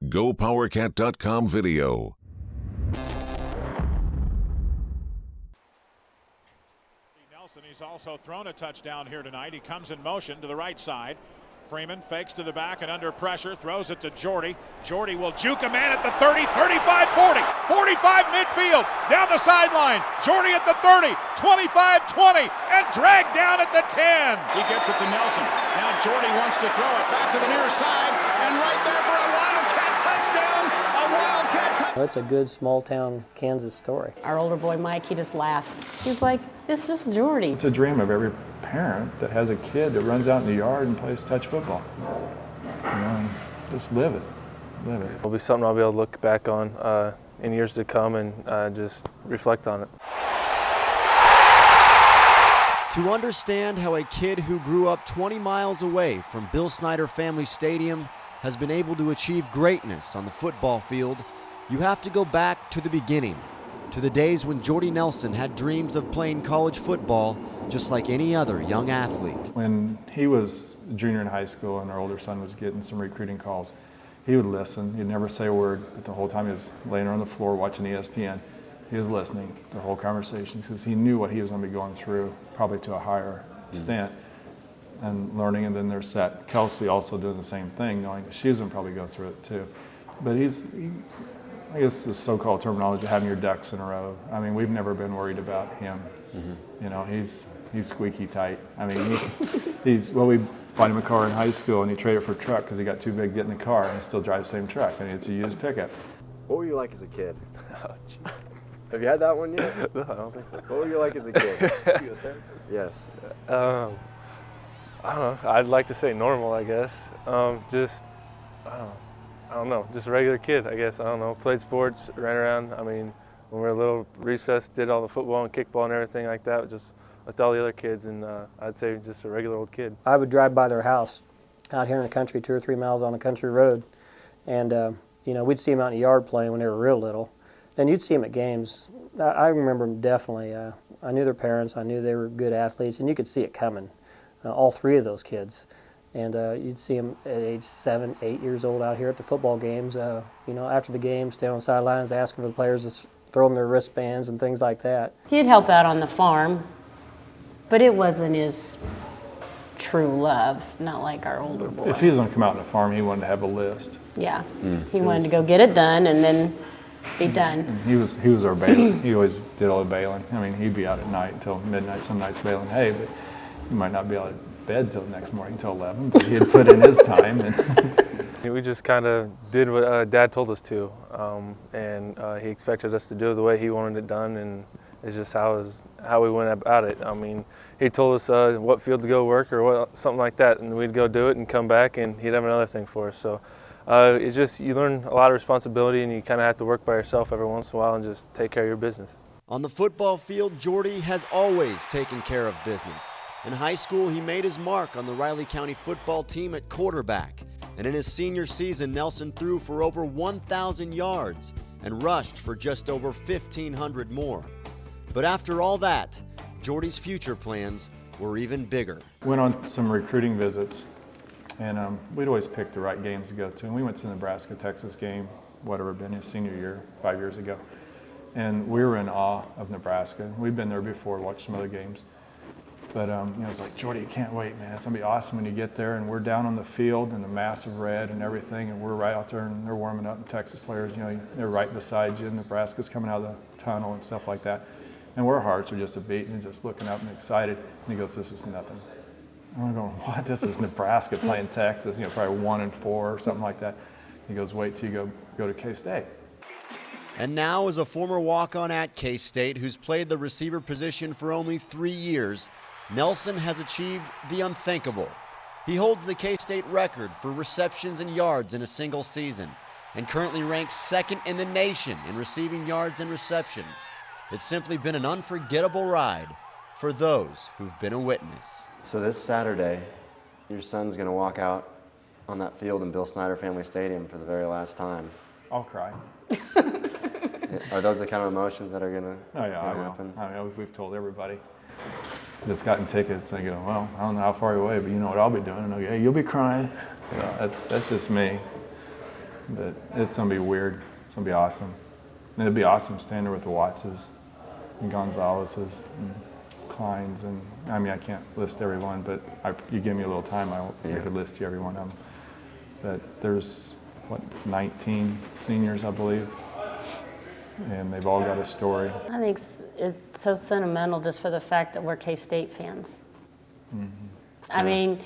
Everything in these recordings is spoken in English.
GoPowerCat.com video. Nelson, he's also thrown a touchdown here tonight. He comes in motion to the right side. Freeman fakes to the back and under pressure, throws it to Jordy. Jordy will juke a man at the 30, 35, 40, 45 midfield, down the sideline. Jordy at the 30, 25, 20, and dragged down at the 10. He gets it to Nelson. Now Jordy wants to throw it back to the near side, and right there for a Wildcat touchdown. A Wildcat touchdown. That's a good small-town Kansas story. Our older boy, Mike, he just laughs. He's like, it's just Jordy. It's a dream of every parent that has a kid that runs out in the yard and plays touch football. You know, and just live it. Live it. It'll be something I'll be able to look back on in years to come and just reflect on it. To understand how a kid who grew up 20 miles away from Bill Snyder Family Stadium has been able to achieve greatness on the football field, you have to go back to the beginning, to the days when Jordy Nelson had dreams of playing college football just like any other young athlete. When he was a junior in high school and our older son was getting some recruiting calls, he would listen. He'd never say a word, but the whole time he was laying on the floor watching ESPN. He was listening to the whole conversation because he knew what he was going to be going through, probably to a higher extent, and learning. And then there's that Kelsey also doing the same thing, knowing that she's going to probably go through it too. But I guess the so-called terminology, having your ducks in a row. I mean, we've never been worried about him. You know, he's squeaky tight. I mean, we bought him a car in high school and he traded for a truck because he got too big to get in the car, and he still drives the same truck. I mean, it's a used pickup. What were you like as a kid? Oh, geez. Have you had that one yet? No, I don't think so. What were you like as a kid? Yes. I don't know. I'd like to say normal, I guess. I don't know. Just a regular kid, I guess. I don't know. Played sports, ran around. I mean, when we were little, recess, did all the football and kickball and everything like that, just with all the other kids. And I'd say just a regular old kid. I would drive by their house out here in the country, 2 or 3 miles on a country road. And, you know, we'd see them out in the yard playing when they were real little. Then you'd see them at games. I remember them definitely. I knew their parents. I knew they were good athletes, and you could see it coming, all 3 of those kids. And you'd see them at age 7, 8 years old out here at the football games. You know, after the game, stand on the sidelines asking for the players to throw them their wristbands and things like that. He'd help out on the farm, but it wasn't his true love, not like our older boy. If he was going to come out on the farm, he wanted to have a list. Yeah, he wanted to go get it done and then be done. And he was our baler. He always did all the baling. I mean, he'd be out at night until midnight, some nights baling hay, but he might not be out of bed till the next morning, till 11, but he'd put in his time. We just kind of did what Dad told us to, and he expected us to do it the way he wanted it done, and it's just how we went about it. I mean, he told us what field to go work or something like that, and we'd go do it and come back, and he'd have another thing for us. So it's just, you learn a lot of responsibility, and you kind of have to work by yourself every once in a while and just take care of your business. On the football field, Jordy has always taken care of business. In high school, he made his mark on the Riley County football team at quarterback. And in his senior season, Nelson threw for over 1,000 yards and rushed for just over 1,500 more. But after all that, Jordy's future plans were even bigger. Went on some recruiting visits, and we'd always pick the right games to go to. And we went to the Nebraska-Texas game, whatever it been, his senior year, 5 years ago. And we were in awe of Nebraska. We'd been there before, watched some other games. But you know, it's like, Jordy, you can't wait, man. It's going to be awesome when you get there. And we're down on the field in the massive red and everything, and we're right out there, and they're warming up. And Texas players, you know, they're right beside you. And Nebraska's coming out of the tunnel and stuff like that. And our hearts are just a beating and just looking up and excited. And he goes, this is nothing. And I'm going, what? This is Nebraska playing Texas, you know, probably 1-4 or something like that. He goes, wait till you go to K-State. And now, as a former walk-on at K-State who's played the receiver position for only 3 years, Nelson has achieved the unthinkable. He holds the K-State record for receptions and yards in a single season and currently ranks 2nd in the nation in receiving yards and receptions. It's simply been an unforgettable ride for those who've been a witness. So this Saturday, your son's going to walk out on that field in Bill Snyder Family Stadium for the very last time. I'll cry. Are those the kind of emotions that are going to happen? I mean, we've told everybody that's gotten tickets. They go, well, I don't know how far away, but you know what I'll be doing. And they'll go, hey, you'll be crying. So that's just me. but it's going to be weird. It's going to be awesome. And it'd be awesome standing there with the Wattses and Gonzaleses and Kleins. And I mean, I can't list everyone, but you give me a little time, I could list you every one of them. But there's, 19 seniors, I believe, and they've all got a story. I think it's so sentimental just for the fact that we're K-State fans. Mm-hmm. I mean,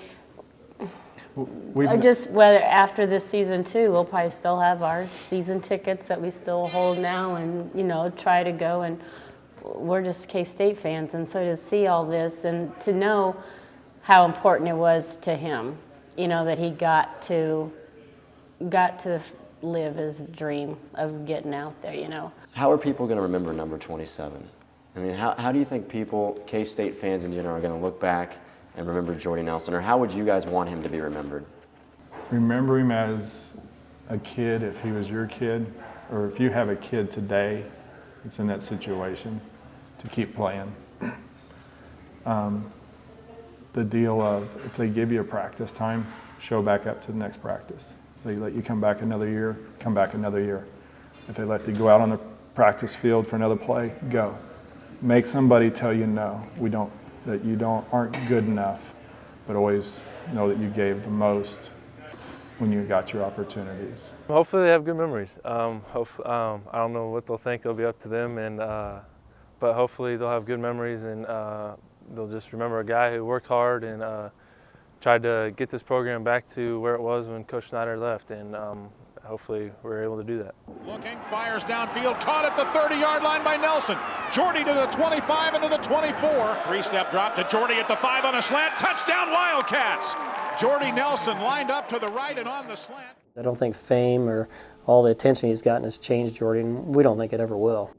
We've, just whether after this season too, we'll probably still have our season tickets that we still hold now, and try to go. And we're just K-State fans, and so to see all this and to know how important it was to him, that he got to live his dream of getting out there. How are people going to remember number 27? I mean, how do you think people, K-State fans in general, are going to look back and remember Jordy Nelson, or how would you guys want him to be remembered? remember him as a kid if he was your kid, or if you have a kid today that's in that situation, to keep playing. The deal of if they give you a practice time, show back up to the next practice. If they let you come back another year, come back another year. If they let you go out on the practice field for another play, go. Make somebody tell you no, that you aren't good enough, but always know that you gave the most when you got your opportunities. Hopefully they have good memories. I don't know what they'll think, it'll be up to them, but hopefully they'll have good memories, and they'll just remember a guy who worked hard and tried to get this program back to where it was when Coach Snyder left, and hopefully we're able to do that. Looking, fires downfield, caught at the 30-yard line by Nelson. Jordy to the 25 and to the 24. Three-step drop to Jordy at the 5 on a slant. Touchdown Wildcats! Jordy Nelson lined up to the right and on the slant. I don't think fame or all the attention he's gotten has changed Jordy, and we don't think it ever will.